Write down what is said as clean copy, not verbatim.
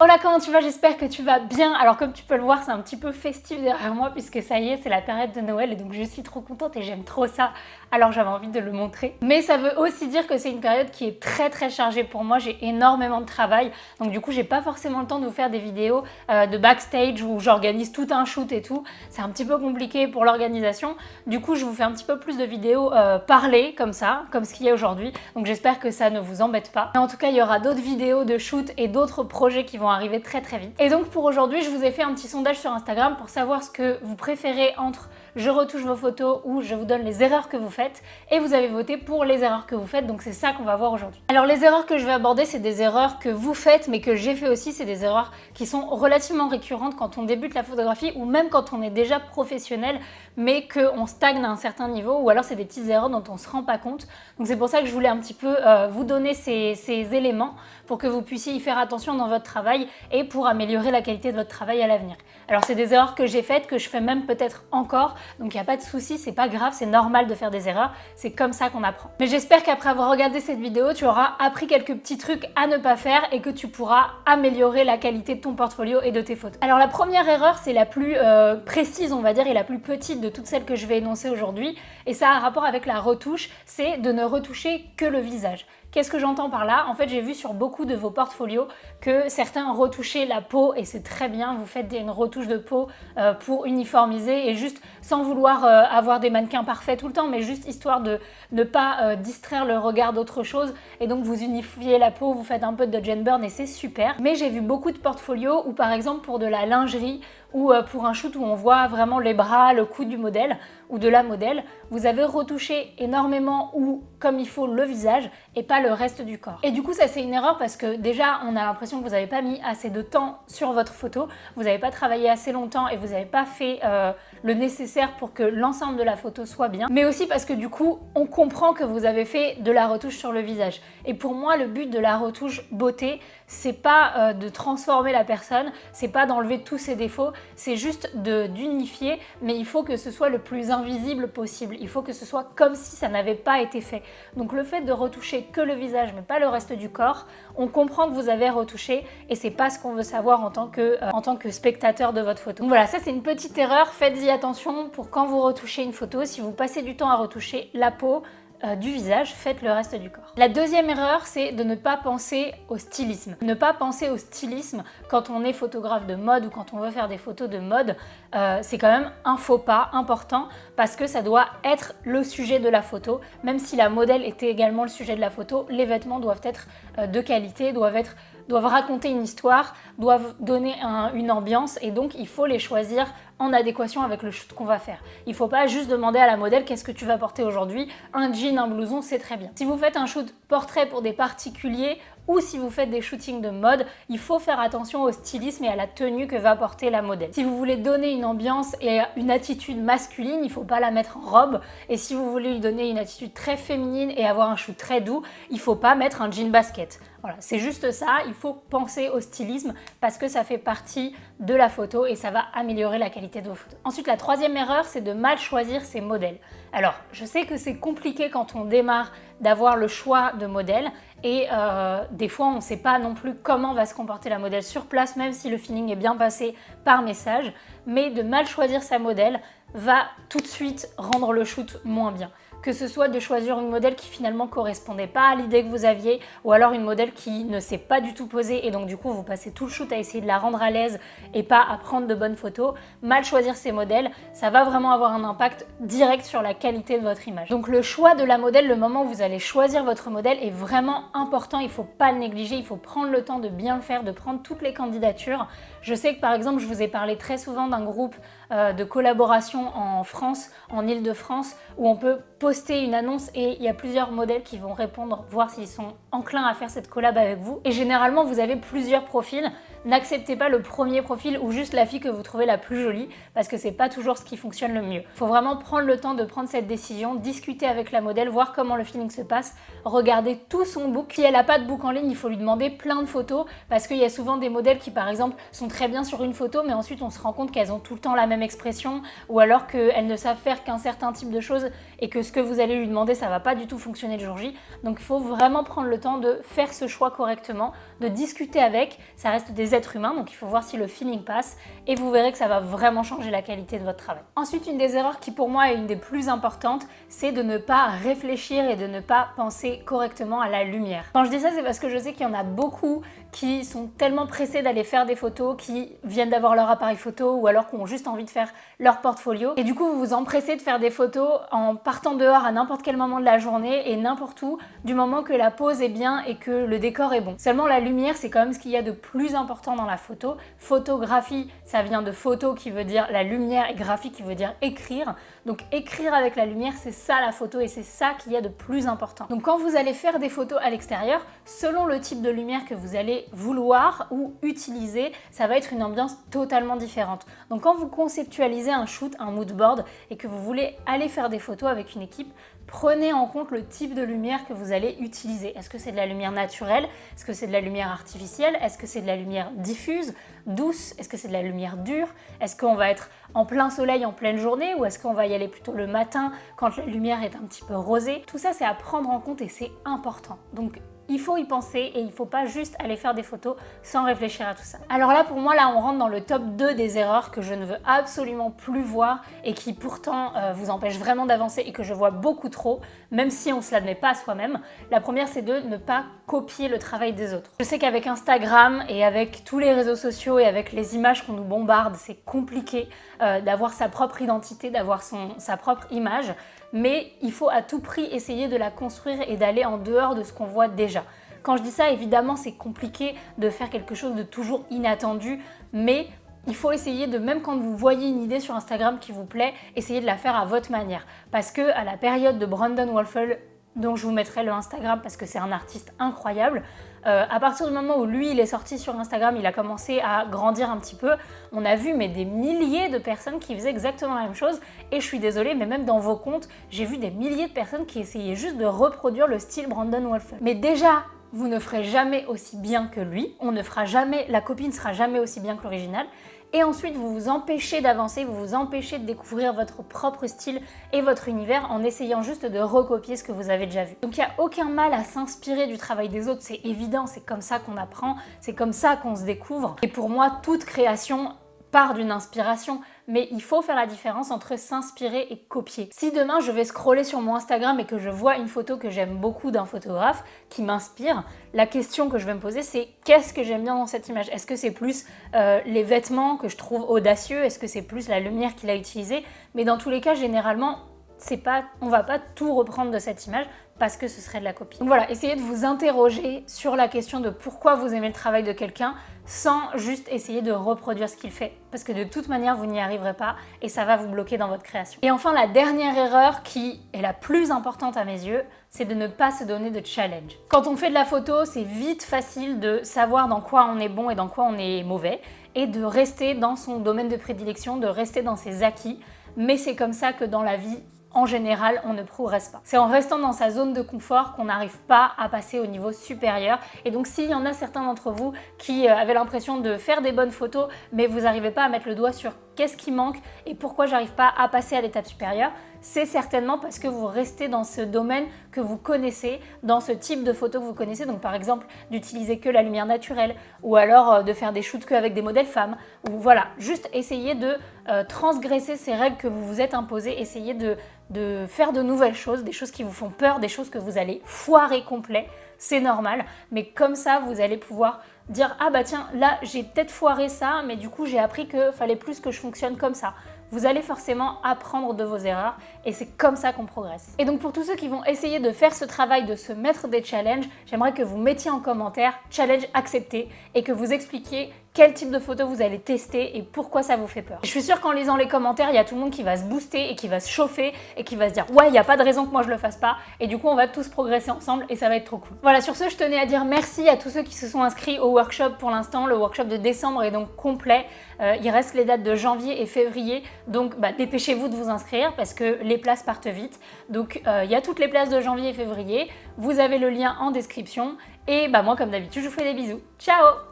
Hola, comment tu vas? J'espère que tu vas bien. Alors comme tu peux le voir, c'est un petit peu festif derrière moi puisque ça y est, c'est la période de Noël et donc je suis trop contente et j'aime trop ça. Alors j'avais envie de le montrer. Mais ça veut aussi dire que c'est une période qui est très chargée pour moi. J'ai énormément de travail. Donc du coup, j'ai pas forcément le temps de vous faire des vidéos de backstage où j'organise tout un shoot et tout. C'est un petit peu compliqué pour l'organisation. Du coup, je vous fais un petit peu plus de vidéos parlées comme ça, comme ce qu'il y a aujourd'hui. Donc j'espère que ça ne vous embête pas. Mais en tout cas, il y aura d'autres vidéos de shoot et d'autres projets qui vont arriver très vite. Et donc pour aujourd'hui, je vous ai fait un petit sondage sur Instagram pour savoir ce que vous préférez entre je retouche vos photos ou je vous donne les erreurs que vous faites, et vous avez voté pour les erreurs que vous faites, donc c'est ça qu'on va voir aujourd'hui. Alors les erreurs que je vais aborder, c'est des erreurs que vous faites mais que j'ai fait aussi, c'est des erreurs qui sont relativement récurrentes quand on débute la photographie ou même quand on est déjà professionnel mais qu'on stagne à un certain niveau, ou alors c'est des petites erreurs dont on ne se rend pas compte. Donc c'est pour ça que je voulais un petit peu vous donner ces éléments pour que vous puissiez y faire attention dans votre travail et pour améliorer la qualité de votre travail à l'avenir. Alors c'est des erreurs que j'ai faites, que je fais même peut-être encore, donc il n'y a pas de souci, c'est pas grave, c'est normal de faire des erreurs, c'est comme ça qu'on apprend. Mais j'espère qu'après avoir regardé cette vidéo, tu auras appris quelques petits trucs à ne pas faire et que tu pourras améliorer la qualité de ton portfolio et de tes photos. Alors la première erreur, c'est la plus précise, on va dire, et la plus petite de toutes celles que je vais énoncer aujourd'hui, et ça a un rapport avec la retouche, c'est de ne retoucher que le visage. Qu'est-ce que j'entends par là? En fait, j'ai vu sur beaucoup de vos portfolios que certains retouchaient la peau, et c'est très bien, vous faites une retouche de peau pour uniformiser et juste sans vouloir avoir des mannequins parfaits tout le temps, mais juste histoire de ne pas distraire le regard d'autre chose, et donc vous unifiez la peau, vous faites un peu de Dodge & Burn et c'est super. Mais j'ai vu beaucoup de portfolios où par exemple pour de la lingerie ou pour un shoot où on voit vraiment les bras, le cou du modèle ou de la modèle, vous avez retouché énormément ou comme il faut le visage et pas le reste du corps. Et du coup ça c'est une erreur parce que déjà on a l'impression que vous n'avez pas mis assez de temps sur votre photo, vous n'avez pas travaillé assez longtemps et vous n'avez pas fait le nécessaire pour que l'ensemble de la photo soit bien, mais aussi parce que du coup on comprend que vous avez fait de la retouche sur le visage. Et pour moi le but de la retouche beauté, c'est pas de transformer la personne, c'est pas d'enlever tous ses défauts, c'est juste d'unifier, mais il faut que ce soit le plus invisible possible, il faut que ce soit comme si ça n'avait pas été fait. Donc le fait de retoucher que le visage mais pas le reste du corps, on comprend que vous avez retouché et c'est pas ce qu'on veut savoir en tant que spectateur de votre photo. Donc voilà, ça c'est une petite erreur, faites-y attention pour quand vous retouchez une photo, si vous passez du temps à retoucher la peau, du visage, faites le reste du corps. La deuxième erreur, c'est de ne pas penser au stylisme. Ne pas penser au stylisme quand on est photographe de mode ou quand on veut faire des photos de mode, c'est quand même un faux pas important parce que ça doit être le sujet de la photo. Même si la modèle était également le sujet de la photo, les vêtements doivent être de qualité, doivent raconter une histoire, doivent donner une ambiance, et donc il faut les choisir en adéquation avec le shoot qu'on va faire. Il ne faut pas juste demander à la modèle qu'est-ce que tu vas porter aujourd'hui, un jean, un blouson, c'est très bien. Si vous faites un shoot portrait pour des particuliers ou si vous faites des shootings de mode, il faut faire attention au stylisme et à la tenue que va porter la modèle. Si vous voulez donner une ambiance et une attitude masculine, il ne faut pas la mettre en robe, et si vous voulez lui donner une attitude très féminine et avoir un shoot très doux, il ne faut pas mettre un jean basket. Voilà, c'est juste ça, il faut penser au stylisme parce que ça fait partie de la photo et ça va améliorer la qualité de vos photos. Ensuite, la troisième erreur, c'est de mal choisir ses modèles. Alors, je sais que c'est compliqué quand on démarre d'avoir le choix de modèles et des fois on ne sait pas non plus comment va se comporter la modèle sur place, même si le feeling est bien passé par message, mais de mal choisir sa modèle va tout de suite rendre le shoot moins bien. Que ce soit de choisir une modèle qui finalement correspondait pas à l'idée que vous aviez, ou alors une modèle qui ne s'est pas du tout posée et donc du coup vous passez tout le shoot à essayer de la rendre à l'aise et pas à prendre de bonnes photos. Mal choisir ces modèles, ça va vraiment avoir un impact direct sur la qualité de votre image. Donc le choix de la modèle, le moment où vous allez choisir votre modèle est vraiment important, il ne faut pas le négliger, il faut prendre le temps de bien le faire, de prendre toutes les candidatures. Je sais que par exemple je vous ai parlé très souvent d'un groupe de collaboration en France, en Île-de-France, où on peut poster une annonce et il y a plusieurs modèles qui vont répondre, voir s'ils sont enclins à faire cette collab avec vous. Et généralement, vous avez plusieurs profils. N'acceptez pas le premier profil ou juste la fille que vous trouvez la plus jolie parce que c'est pas toujours ce qui fonctionne le mieux. Il faut vraiment prendre le temps de prendre cette décision, discuter avec la modèle, voir comment le feeling se passe, regarder tout son book. Si elle n'a pas de book en ligne, il faut lui demander plein de photos parce qu'il y a souvent des modèles qui par exemple sont très bien sur une photo mais ensuite on se rend compte qu'elles ont tout le temps la même expression ou alors qu'elles ne savent faire qu'un certain type de choses et que ce que vous allez lui demander ça va pas du tout fonctionner le jour J. Donc il faut vraiment prendre le temps de faire ce choix correctement, de discuter avec, ça reste des des êtres humains, donc il faut voir si le feeling passe et vous verrez que ça va vraiment changer la qualité de votre travail. Ensuite, une des erreurs qui pour moi est une des plus importantes, c'est de ne pas réfléchir et de ne pas penser correctement à la lumière. Quand je dis ça, c'est parce que je sais qu'il y en a beaucoup qui sont tellement pressés d'aller faire des photos, qui viennent d'avoir leur appareil photo ou alors qui ont juste envie de faire leur portfolio. Et du coup, vous vous empressez de faire des photos en partant dehors à n'importe quel moment de la journée et n'importe où, du moment que la pose est bien et que le décor est bon. Seulement la lumière, c'est quand même ce qu'il y a de plus important dans la photo. Photographie, ça vient de photo qui veut dire la lumière et graphie qui veut dire écrire. Donc écrire avec la lumière, c'est ça la photo et c'est ça qu'il y a de plus important. Donc quand vous allez faire des photos à l'extérieur, selon le type de lumière que vous allez vouloir ou utiliser, ça va être une ambiance totalement différente. Donc quand vous conceptualisez un shoot, un mood board et que vous voulez aller faire des photos avec une équipe, prenez en compte le type de lumière que vous allez utiliser. Est-ce que c'est de la lumière naturelle? Est-ce que c'est de la lumière artificielle? Est-ce que c'est de la lumière diffuse, douce? Est-ce que c'est de la lumière dure? Est-ce qu'on va être en plein soleil en pleine journée ou est-ce qu'on va y aller plutôt le matin quand la lumière est un petit peu rosée? Tout ça, c'est à prendre en compte et c'est important. Donc il faut y penser et il ne faut pas juste aller faire des photos sans réfléchir à tout ça. Alors là, pour moi, là, on rentre dans le top 2 des erreurs que je ne veux absolument plus voir et qui pourtant vous empêchent vraiment d'avancer et que je vois beaucoup trop, même si on ne se l'admet pas à soi-même. La première, c'est de ne pas copier le travail des autres. Je sais qu'avec Instagram et avec tous les réseaux sociaux et avec les images qu'on nous bombarde, c'est compliqué d'avoir sa propre identité, d'avoir sa propre image. Mais il faut à tout prix essayer de la construire et d'aller en dehors de ce qu'on voit déjà. Quand je dis ça, évidemment, c'est compliqué de faire quelque chose de toujours inattendu, mais il faut essayer de, même quand vous voyez une idée sur Instagram qui vous plaît, essayer de la faire à votre manière. Parce que à la période de Brandon Wolfel, dont je vous mettrai le Instagram parce que c'est un artiste incroyable, à partir du moment où lui il est sorti sur Instagram, il a commencé à grandir un petit peu, on a vu mais des milliers de personnes qui faisaient exactement la même chose et je suis désolée mais même dans vos comptes, j'ai vu des milliers de personnes qui essayaient juste de reproduire le style Brandon Wolfel. Mais déjà, vous ne ferez jamais aussi bien que lui, la copie ne sera jamais aussi bien que l'original. Et ensuite, vous vous empêchez d'avancer, vous vous empêchez de découvrir votre propre style et votre univers en essayant juste de recopier ce que vous avez déjà vu. Donc il n'y a aucun mal à s'inspirer du travail des autres, c'est évident, c'est comme ça qu'on apprend, c'est comme ça qu'on se découvre. Et pour moi, toute création part d'une inspiration, mais il faut faire la différence entre s'inspirer et copier. Si demain je vais scroller sur mon Instagram et que je vois une photo que j'aime beaucoup d'un photographe qui m'inspire, la question que je vais me poser c'est qu'est-ce que j'aime bien dans cette image? Est-ce que c'est plus les vêtements que je trouve audacieux? Est-ce que c'est plus la lumière qu'il a utilisée? Mais dans tous les cas, généralement, on va pas tout reprendre de cette image parce que ce serait de la copie. Donc voilà, essayez de vous interroger sur la question de pourquoi vous aimez le travail de quelqu'un sans juste essayer de reproduire ce qu'il fait. Parce que de toute manière, vous n'y arriverez pas et ça va vous bloquer dans votre création. Et enfin, la dernière erreur qui est la plus importante à mes yeux, c'est de ne pas se donner de challenge. Quand on fait de la photo, c'est vite facile de savoir dans quoi on est bon et dans quoi on est mauvais et de rester dans son domaine de prédilection, de rester dans ses acquis. Mais c'est comme ça que dans la vie, en général, on ne progresse pas. C'est en restant dans sa zone de confort qu'on n'arrive pas à passer au niveau supérieur. Et donc, s'il y en a certains d'entre vous qui avaient l'impression de faire des bonnes photos, mais vous n'arrivez pas à mettre le doigt sur qu'est-ce qui manque et pourquoi j'arrive pas à passer à l'étape supérieure, c'est certainement parce que vous restez dans ce domaine que vous connaissez, dans ce type de photo que vous connaissez. Donc par exemple, d'utiliser que la lumière naturelle ou alors de faire des shoots qu'avec des modèles femmes. Ou voilà, juste essayer de transgresser ces règles que vous vous êtes imposées, essayer de faire de nouvelles choses, des choses qui vous font peur, des choses que vous allez foirer complet. C'est normal, mais comme ça, vous allez pouvoir dire « Ah bah tiens, là, j'ai peut-être foiré ça, mais du coup, j'ai appris qu'il fallait plus que je fonctionne comme ça. » Vous allez forcément apprendre de vos erreurs et c'est comme ça qu'on progresse. Et donc pour tous ceux qui vont essayer de faire ce travail, de se mettre des challenges, j'aimerais que vous mettiez en commentaire « challenge accepté » et que vous expliquiez quel type de photo vous allez tester et pourquoi ça vous fait peur. Je suis sûre qu'en lisant les commentaires, il y a tout le monde qui va se booster et qui va se chauffer et qui va se dire « Ouais, il n'y a pas de raison que moi je le fasse pas » et du coup on va tous progresser ensemble et ça va être trop cool. Voilà, sur ce, je tenais à dire merci à tous ceux qui se sont inscrits au workshop pour l'instant. Le workshop de décembre est donc complet. Il reste les dates de janvier et février, donc dépêchez-vous de vous inscrire parce que les places partent vite. Donc il y a toutes les places de janvier et février. Vous avez le lien en description et moi comme d'habitude, je vous fais des bisous. Ciao!